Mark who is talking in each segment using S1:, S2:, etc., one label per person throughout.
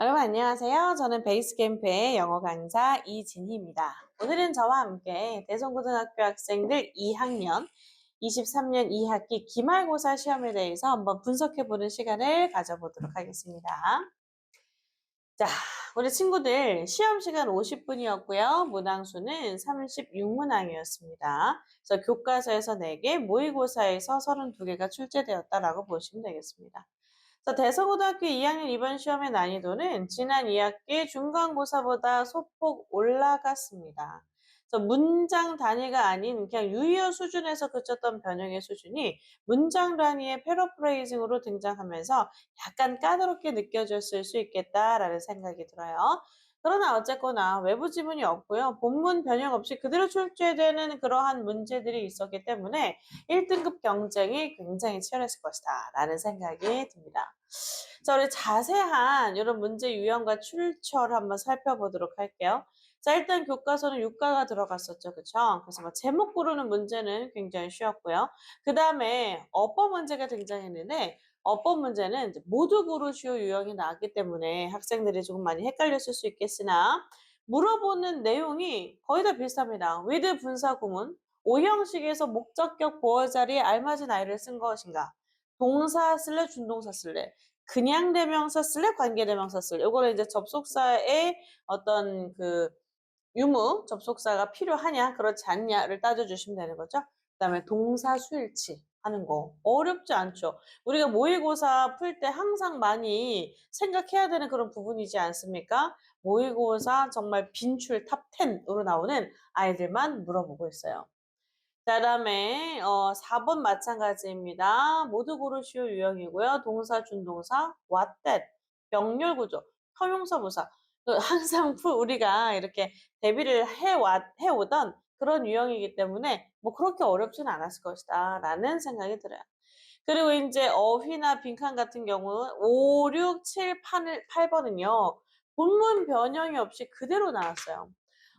S1: 여러분 안녕하세요. 저는 베이스캠프의 영어 강사 이진희입니다. 오늘은 저와 함께 대성고등학교 학생들 2학년 23년 2학기 기말고사 시험에 대해서 한번 분석해보는 시간을 가져보도록 하겠습니다. 자, 우리 친구들 시험 시간 50분이었고요. 문항수는 36문항이었습니다. 그래서 교과서에서 4개, 모의고사에서 32개가 출제되었다라고 보시면 되겠습니다. 대서고등학교 2학년 이번 시험의 난이도는 지난 2학기 중간고사보다 소폭 올라갔습니다. 그래서 문장 단위가 아닌 그냥 유의어 수준에서 그쳤던 변형의 수준이 문장 단위의 패러프레이징으로 등장하면서 약간 까다롭게 느껴졌을 수 있겠다라는 생각이 들어요. 그러나 어쨌거나 외부 지문이 없고요. 본문 변형 없이 그대로 출제되는 그러한 문제들이 있었기 때문에 1등급 경쟁이 굉장히 치열했을 것이다 라는 생각이 듭니다. 자, 우리 자세한 이런 문제 유형과 출처를 한번 살펴보도록 할게요. 자, 일단 교과서는 유가가 들어갔었죠. 그쵸? 그래서 뭐 제목 고르는 문제는 굉장히 쉬웠고요. 그 다음에 어법 문제가 등장했는데 어법 문제는 이제 모두 고르시오 유형이 나왔기 때문에 학생들이 조금 많이 헷갈렸을 수 있겠으나 물어보는 내용이 거의 다 비슷합니다. with 분사 구문, 오형식에서 목적격 보어 자리에 알맞은 아이를 쓴 것인가? 동사 쓸래, 준동사 쓸래? 그냥 대명사 쓸래, 관계 대명사 쓸래? 요거는 이제 접속사의 어떤 그 유무, 접속사가 필요하냐, 그렇지 않냐를 따져주시면 되는 거죠. 그다음에 동사 수일치 하는 거 어렵지 않죠. 우리가 모의고사 풀 때 항상 많이 생각해야 되는 그런 부분이지 않습니까? 모의고사 정말 빈출 탑 10으로 나오는 아이들만 물어보고 있어요. 그다음에 4번 마찬가지입니다. 모두 고르시오 유형이고요. 동사, 준동사, what that, 병렬 구조, 형용사, 부사. 항상 우리가 이렇게 대비를 해오던 그런 유형이기 때문에 뭐 그렇게 어렵지는 않았을 것이다 라는 생각이 들어요. 그리고 이제 어휘나 빈칸 같은 경우는 5, 6, 7, 8번은요. 본문 변형이 없이 그대로 나왔어요.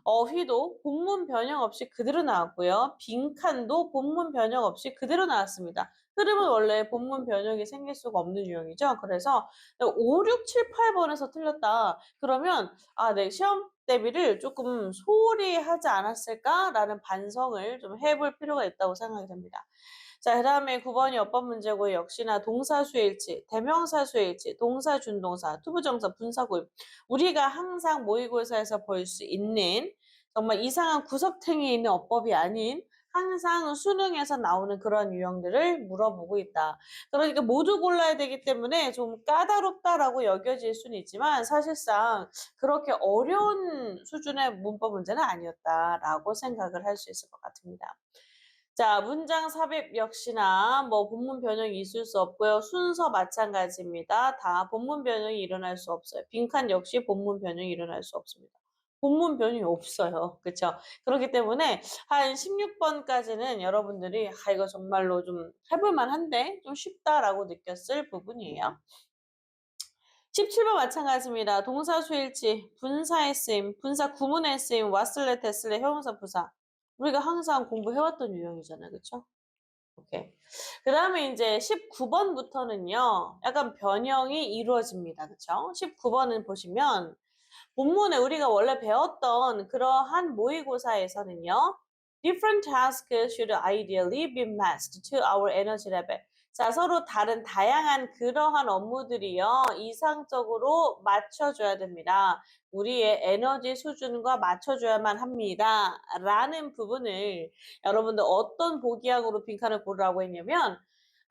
S1: 어휘도 본문 변형 없이 그대로 나왔고요. 빈칸도 본문 변형 없이 그대로 나왔습니다. 흐름은 원래 본문 변형이 생길 수가 없는 유형이죠. 그래서 5, 6, 7, 8번에서 틀렸다. 그러면 네, 시험 대비를 조금 소홀히 하지 않았을까라는 반성을 좀 해볼 필요가 있다고 생각이 됩니다. 자, 그다음에 9번이 어법 문제고 역시나 동사수일치, 대명사수일치, 동사, 준동사, 투부정사, 분사구입. 우리가 항상 모의고사에서 볼 수 있는 정말 이상한 구석탱이에 있는 어법이 아닌 항상 수능에서 나오는 그런 유형들을 물어보고 있다. 그러니까 모두 골라야 되기 때문에 좀 까다롭다라고 여겨질 수는 있지만 사실상 그렇게 어려운 수준의 문법 문제는 아니었다라고 생각을 할 수 있을 것 같습니다. 자, 문장 삽입 역시나 뭐 본문 변형이 있을 수 없고요. 순서 마찬가지입니다. 다 본문 변형이 일어날 수 없어요. 빈칸 역시 본문 변형이 일어날 수 없습니다. 본문 변형이 없어요. 그쵸? 그렇기 때문에 한 16번까지는 여러분들이 이거 정말로 좀 해볼 만한데 좀 쉽다라고 느꼈을 부분이에요. 17번 마찬가지입니다. 동사 수일치, 분사의 쓰임, 분사 구문의 쓰임, 왔을래, 됐을래, 형용사, 부사. 우리가 항상 공부해왔던 유형이잖아요. 그쵸? 오케이. 그다음에 이제 19번부터는요. 약간 변형이 이루어집니다. 그쵸? 19번은 보시면 본문에 우리가 원래 배웠던 그러한 모의고사에서는요. Different tasks should ideally be matched to our energy level. 자, 서로 다른 다양한 그러한 업무들이요. 이상적으로 맞춰줘야 됩니다. 우리의 에너지 수준과 맞춰줘야만 합니다. 라는 부분을 여러분들 어떤 보기항으로 빈칸을 고르라고 했냐면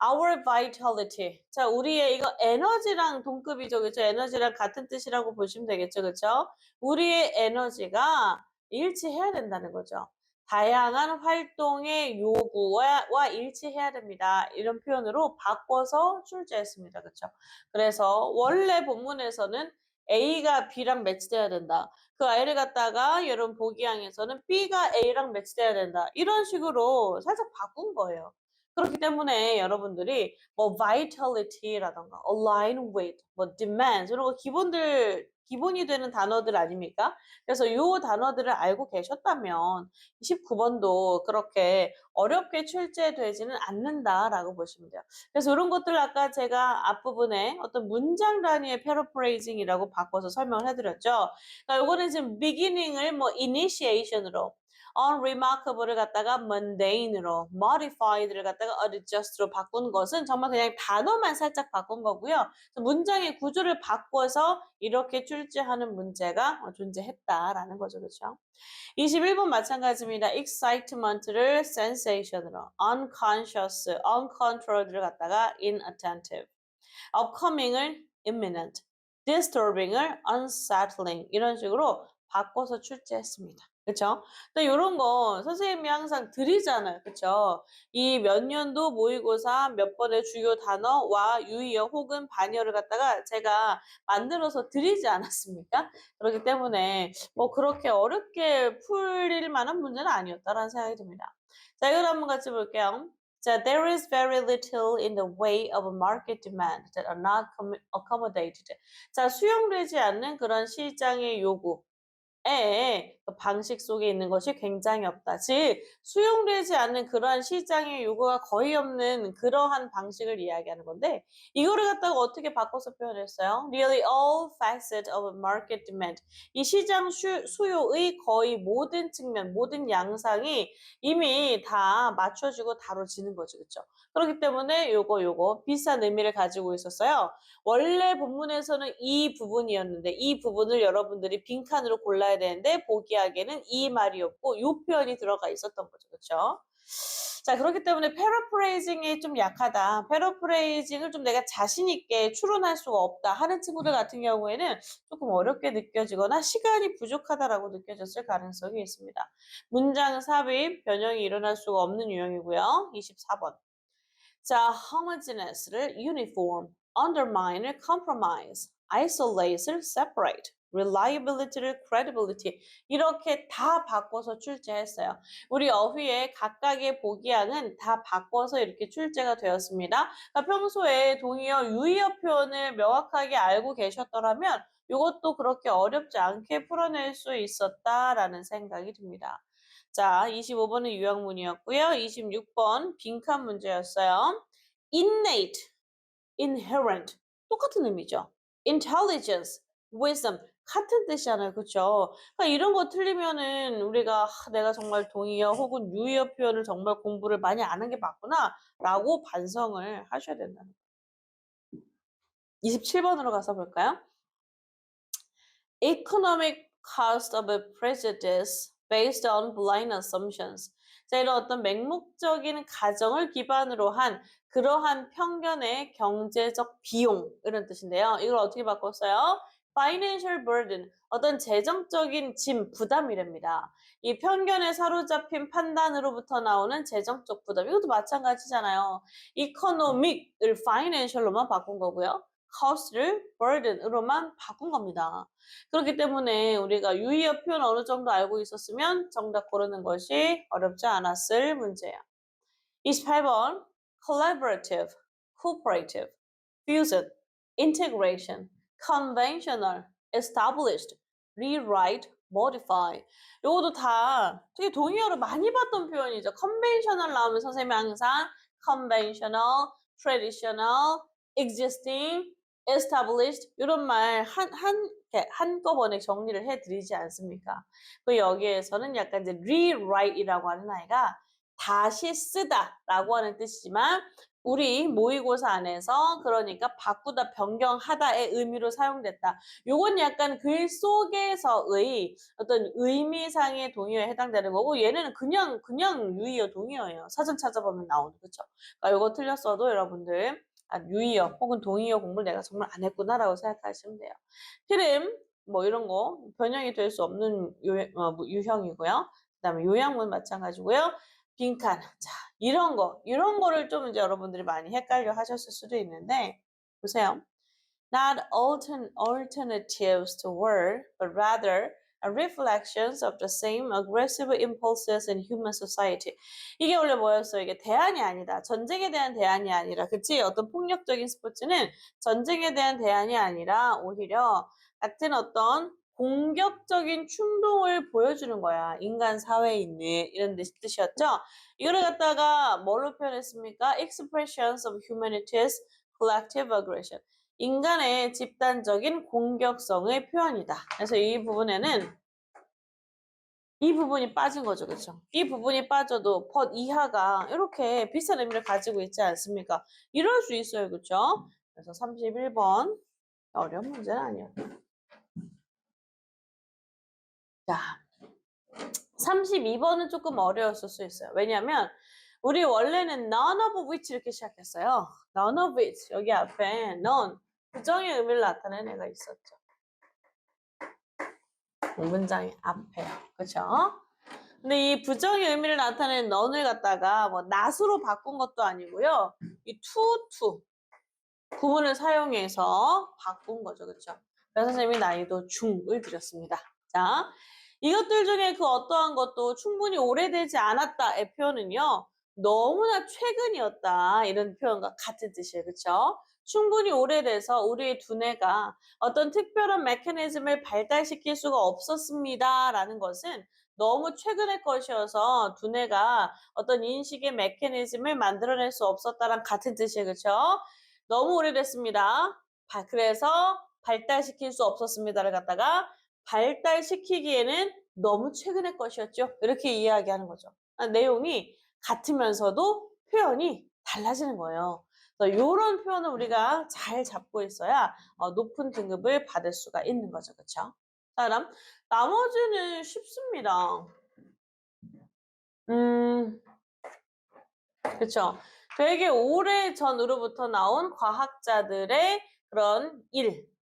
S1: our vitality. 자, 우리의 이거 에너지랑 동급이죠. 그죠? 에너지랑 같은 뜻이라고 보시면 되겠죠. 그쵸? 우리의 에너지가 일치해야 된다는 거죠. 다양한 활동의 요구와 일치해야 됩니다. 이런 표현으로 바꿔서 출제했습니다. 그쵸? 그래서 원래 본문에서는 A가 B랑 매치돼야 된다. 그 A를 갖다가 여러분 보기항에서는 B가 A랑 매치돼야 된다. 이런 식으로 살짝 바꾼 거예요. 그렇기 때문에 여러분들이 뭐 vitality라든가 align with, 뭐 demands 이런 거 기본이 되는 단어들 아닙니까? 그래서 요 단어들을 알고 계셨다면 29번도 그렇게 어렵게 출제되지는 않는다라고 보시면 돼요. 그래서 이런 것들 아까 제가 앞부분에 어떤 문장 단위의 paraphrasing이라고 바꿔서 설명을 해드렸죠. 그러니까 요거는 지금 beginning을 뭐 initiation으로, unremarkable을 갖다가 mundane으로, modified를 갖다가 adjust로 바꾼 것은 정말 그냥 단어만 살짝 바꾼 거고요. 문장의 구조를 바꿔서 이렇게 출제하는 문제가 존재했다라는 거죠. 그렇죠? 21번 마찬가지입니다. excitement를 sensation으로, unconscious, uncontrolled를 갖다가 inattentive, upcoming을 imminent, disturbing을 unsettling 이런 식으로 바꿔서 출제했습니다. 그쵸? 근데 요런 거 선생님이 항상 드리잖아요. 그쵸? 이 몇 년도 모의고사 몇 번의 주요 단어와 유의어 혹은 반의어를 갖다가 제가 만들어서 드리지 않았습니까? 그렇기 때문에 뭐 그렇게 어렵게 풀릴 만한 문제는 아니었다라는 생각이 듭니다. 자, 이걸 한번 같이 볼게요. 자, there is very little in the way of market demand that are not accommodated. 자, 수용되지 않는 그런 시장의 요구. 그 방식 속에 있는 것이 굉장히 없다. 즉, 수용되지 않는 그러한 시장의 요구가 거의 없는 그러한 방식을 이야기하는 건데, 이거를 갖다가 어떻게 바꿔서 표현했어요? Nearly all facets of market demand. 이 시장 수요의 거의 모든 측면, 모든 양상이 이미 다 맞춰지고 다뤄지는 거죠. 그렇죠? 그렇기 때문에 요거 비슷한 의미를 가지고 있었어요. 원래 본문에서는 이 부분이었는데 이 부분을 여러분들이 빈칸으로 골라야 되는데 보기하기에는 이 말이었고 요 표현이 들어가 있었던 거죠. 그렇죠? 자, 그렇기 때문에 패러프레이징이 좀 약하다. 패러프레이징을 좀 내가 자신 있게 추론할 수가 없다 하는 친구들 같은 경우에는 조금 어렵게 느껴지거나 시간이 부족하다라고 느껴졌을 가능성이 있습니다. 문장 삽입, 변형이 일어날 수가 없는 유형이고요. 24번. 자, homogeneous를 uniform, undermine을 compromise, isolate을 separate, reliability를 credibility 이렇게 다 바꿔서 출제했어요. 우리 어휘의 각각의 복이양은 다 바꿔서 이렇게 출제가 되었습니다. 그러니까 평소에 동의어, 유의어 표현을 명확하게 알고 계셨더라면 이것도 그렇게 어렵지 않게 풀어낼 수 있었다라는 생각이 듭니다. 자, 25번은 유형문이었고요. 26번 빈칸 문제였어요. innate, inherent 똑같은 의미죠. intelligence, wisdom 같은 뜻이잖아요. 그쵸? 그러니까 이런 거 틀리면은 우리가 내가 정말 동의어 혹은 유의어 표현을 정말 공부를 많이 안 한 게 맞구나 라고 반성을 하셔야 된다는 거예요. 27번으로 가서 볼까요? economic cost of a prejudice based on blind assumptions. 자, 이런 어떤 맹목적인 가정을 기반으로 한 그러한 편견의 경제적 비용 이런 뜻인데요. 이걸 어떻게 바꿨어요? financial burden, 어떤 재정적인 짐, 부담이랍니다. 이 편견에 사로잡힌 판단으로부터 나오는 재정적 부담, 이것도 마찬가지잖아요. economic을 financial로만 바꾼 거고요. cost를 burden으로만 바꾼 겁니다. 그렇기 때문에 우리가 유의어 표현 어느 정도 알고 있었으면 정답 고르는 것이 어렵지 않았을 문제예요. 28번 collaborative, cooperative, fusion, integration, conventional, established, rewrite, modify. 요것도 다 되게 동의어로 많이 봤던 표현이죠. conventional 나오면 선생님이 항상 conventional, traditional, existing, established 이런 말 한꺼번에 정리를 해드리지 않습니까? 그 여기에서는 약간 이제 rewrite이라고 하는 아이가 다시 쓰다라고 하는 뜻이지만 우리 모의고사 안에서 그러니까 바꾸다, 변경하다의 의미로 사용됐다. 요건 약간 글 속에서의 어떤 의미상의 동의어에 해당되는 거고 얘네는 그냥 유의어 동의어예요. 사전 찾아보면 나오는 그쵸? 그러니까 요거 틀렸어도 여러분들 유의어 혹은 동의어 공부를 내가 정말 안 했구나라고 생각하시면 돼요. 흐름 뭐 이런 거 변형이 될 수 없는 유형이고요. 그다음에 요양문 마찬가지고요. 빈칸. 자, 이런 거를 좀 이제 여러분들이 많이 헷갈려 하셨을 수도 있는데, 보세요. Not alternatives to war, but rather are reflections of the same aggressive impulses in human society. 이게 원래 뭐였어? 이게 대안이 아니다. 전쟁에 대한 대안이 아니라, 그치? 어떤 폭력적인 스포츠는 전쟁에 대한 대안이 아니라 오히려 같은 어떤 공격적인 충동을 보여주는 거야. 인간 사회에 있는 이런 뜻이었죠. 이거를 갖다가 뭘로 표현했습니까? Expressions of humanity's collective aggression. 인간의 집단적인 공격성의 표현이다. 그래서 이 부분에는 이 부분이 빠진 거죠. 그렇죠? 이 부분이 빠져도 but 이하가 이렇게 비슷한 의미를 가지고 있지 않습니까? 이럴 수 있어요. 그렇죠? 그래서 31번 어려운 문제는 아니에요. 자, 32번은 조금 어려웠을 수 있어요. 왜냐하면 우리 원래는 none of which 이렇게 시작했어요. none of which 여기 앞에 none 부정의 의미를 나타내는 애가 있었죠. 문장의 앞에요. 그렇죠? 근데 이 부정의 의미를 나타내는 none을 갖다가 뭐 not으로 바꾼 것도 아니고요. 이 to 구문을 사용해서 바꾼 거죠. 그렇죠? 그래서 선생님이 난이도 중을 드렸습니다. 자, 이것들 중에 그 어떠한 것도 충분히 오래되지 않았다의 표현은요. 너무나 최근이었다. 이런 표현과 같은 뜻이에요. 그렇죠? 충분히 오래돼서 우리의 두뇌가 어떤 특별한 메커니즘을 발달시킬 수가 없었습니다. 라는 것은 너무 최근의 것이어서 두뇌가 어떤 인식의 메커니즘을 만들어낼 수 없었다랑 같은 뜻이에요. 그렇죠? 너무 오래됐습니다. 그래서 발달시킬 수 없었습니다를 갖다가 발달시키기에는 너무 최근의 것이었죠. 이렇게 이야기하는 거죠. 내용이 같으면서도 표현이 달라지는 거예요. 이런 표현을 우리가 잘 잡고 있어야 높은 등급을 받을 수가 있는 거죠. 그렇죠? 자, 그럼 나머지는 쉽습니다. 그렇죠. 되게 오래 전으로부터 나온 과학자들의 그런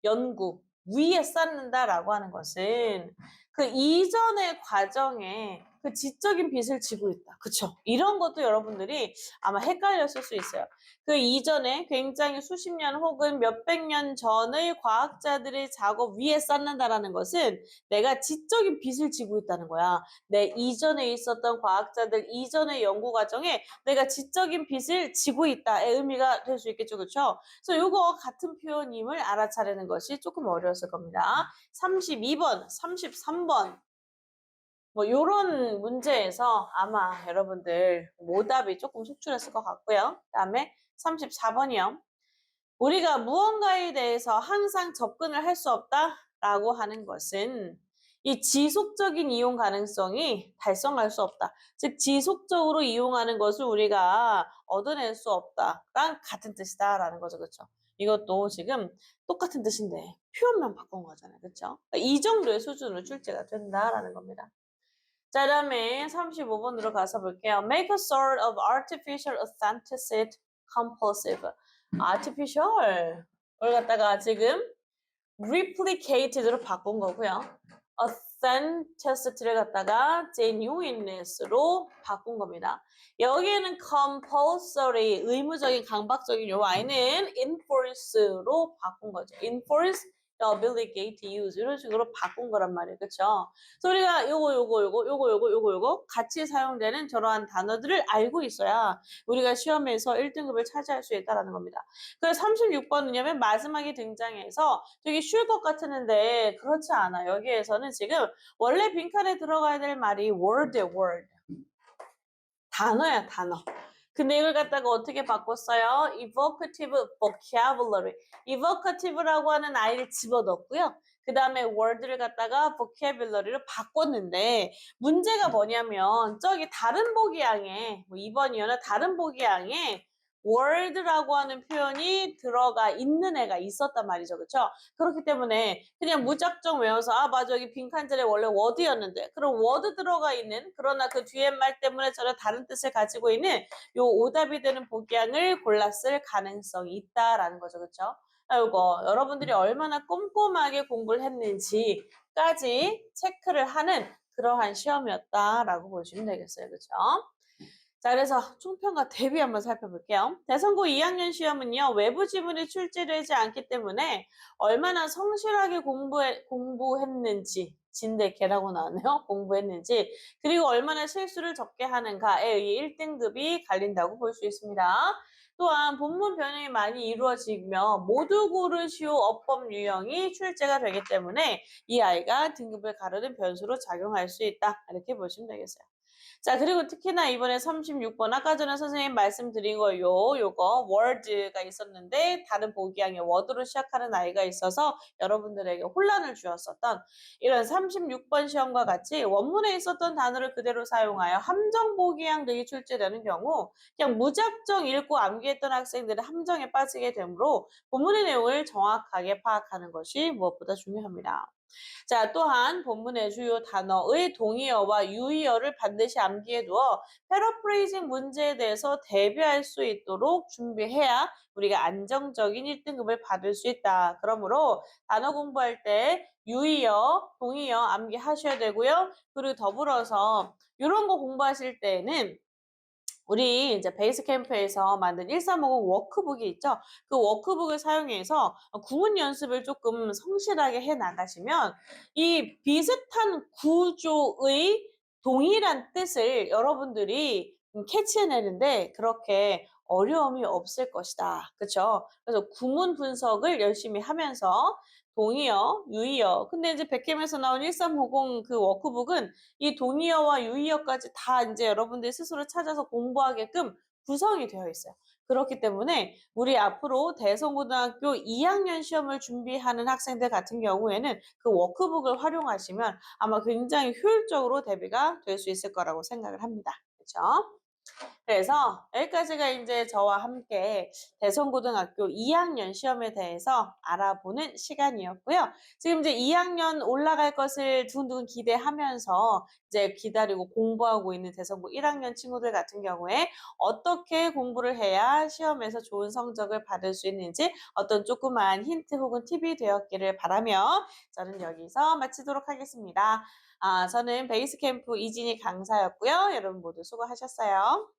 S1: 연구 위에 쌓는다라고 하는 것은 그 이전의 과정에 그 지적인 빚을 지고 있다. 그쵸? 이런 것도 여러분들이 아마 헷갈렸을 수 있어요. 그 이전에 굉장히 수십 년 혹은 몇백 년 전의 과학자들의 작업 위에 쌓는다라는 것은 내가 지적인 빚을 지고 있다는 거야. 내 이전에 있었던 과학자들 이전의 연구 과정에 내가 지적인 빚을 지고 있다의 의미가 될 수 있겠죠. 그렇죠? 그래서 이거 같은 표현임을 알아차리는 것이 조금 어려웠을 겁니다. 32번, 33번 뭐 요런 문제에서 아마 여러분들 오답이 조금 속출했을 것 같고요. 그다음에 34번이요. 우리가 무언가에 대해서 항상 접근을 할 수 없다라고 하는 것은 이 지속적인 이용 가능성이 달성할 수 없다. 즉 지속적으로 이용하는 것을 우리가 얻어낼 수 없다랑 같은 뜻이다라는 거죠. 그렇죠? 이것도 지금 똑같은 뜻인데 표현만 바꾼 거잖아요. 그렇죠? 이 정도의 수준으로 출제가 된다라는 겁니다. 자, 그다음에 35번으로 가서 볼게요. Make a sort of artificial authenticity compulsive. artificial을 갖다가 지금 replicated로 바꾼 거고요. authenticity를 갖다가 genuineness로 바꾼 겁니다. 여기에는 compulsory, 의무적인, 강박적인 요 Y는 enforce로 바꾼 거죠. enforce the ability to use 이런 식으로 바꾼 거란 말이에요. 그렇죠? 그래서 우리가 요거 같이 사용되는 저러한 단어들을 알고 있어야 우리가 시험에서 1등급을 차지할 수 있다는 겁니다. 그래서 36번은요, 맨 마지막에 등장해서 되게 쉬울 것 같았는데 그렇지 않아. 여기에서는 지금 원래 빈칸에 들어가야 될 말이 word야, word. 단어야, 단어. 근데 이걸 갖다가 어떻게 바꿨어요? evocative vocabulary. evocative라고 하는 I를 집어넣고요. 그 다음에 word를 갖다가 vocabulary로 바꿨는데 문제가 뭐냐면 저기 다른 보기양에 뭐 2번이거나 다른 보기양에 word라고 하는 표현이 들어가 있는 애가 있었단 말이죠. 그렇죠? 그렇기 때문에 그냥 무작정 외워서 아 맞아 여기 빈칸절에 원래 word였는데 그럼 word 들어가 있는 그러나 그 뒤에 말 때문에 전혀 다른 뜻을 가지고 있는 요 오답이 되는 복양을 골랐을 가능성이 있다라는 거죠. 그렇죠? 이거 여러분들이 얼마나 꼼꼼하게 공부를 했는지까지 체크를 하는 그러한 시험이었다라고 보시면 되겠어요. 그렇죠? 자, 그래서 총평과 대비 한번 살펴볼게요. 대선고 2학년 시험은요, 외부 지문이 출제되지 않기 때문에 얼마나 성실하게 공부했는지, 진대개라고 나왔네요. 공부했는지, 그리고 얼마나 실수를 적게 하는가에 의해 1등급이 갈린다고 볼 수 있습니다. 또한 본문 변형이 많이 이루어지며 모두 고르시오 어법 유형이 출제가 되기 때문에 이 아이가 등급을 가르는 변수로 작용할 수 있다. 이렇게 보시면 되겠어요. 자, 그리고 특히나 이번에 36번 아까 전에 선생님 말씀드린 거 요거 word가 있었는데 다른 보기양의 word로 시작하는 아이가 있어서 여러분들에게 혼란을 주었었던 이런 36번 시험과 같이 원문에 있었던 단어를 그대로 사용하여 함정 보기양 등이 출제되는 경우 그냥 무작정 읽고 암기했던 학생들은 함정에 빠지게 되므로 본문의 내용을 정확하게 파악하는 것이 무엇보다 중요합니다. 자, 또한 본문의 주요 단어의 동의어와 유의어를 반드시 암기해 두어 패러프레이징 문제에 대해서 대비할 수 있도록 준비해야 우리가 안정적인 1등급을 받을 수 있다. 그러므로 단어 공부할 때 유의어, 동의어 암기하셔야 되고요. 그리고 더불어서 이런 거 공부하실 때는 우리 이제 베이스 캠프에서 만든 1350 워크북이 있죠. 그 워크북을 사용해서 구문 연습을 조금 성실하게 해 나가시면 이 비슷한 구조의 동일한 뜻을 여러분들이 캐치해내는데 그렇게 어려움이 없을 것이다. 그쵸? 그래서 구문 분석을 열심히 하면서 동의어, 유의어. 근데 이제 백캠에서 나온 1350 그 워크북은 이 동의어와 유의어까지 다 이제 여러분들이 스스로 찾아서 공부하게끔 구성이 되어 있어요. 그렇기 때문에 우리 앞으로 대성고등학교 2학년 시험을 준비하는 학생들 같은 경우에는 그 워크북을 활용하시면 아마 굉장히 효율적으로 대비가 될 수 있을 거라고 생각을 합니다. 그렇죠? 그래서 여기까지가 이제 저와 함께 대성고등학교 2학년 시험에 대해서 알아보는 시간이었고요. 지금 이제 2학년 올라갈 것을 두근두근 기대하면서 이제 기다리고 공부하고 있는 대성고 1학년 친구들 같은 경우에 어떻게 공부를 해야 시험에서 좋은 성적을 받을 수 있는지 어떤 조그만 힌트 혹은 팁이 되었기를 바라며 저는 여기서 마치도록 하겠습니다. 저는 베이스캠프 이진희 강사였고요. 여러분 모두 수고하셨어요.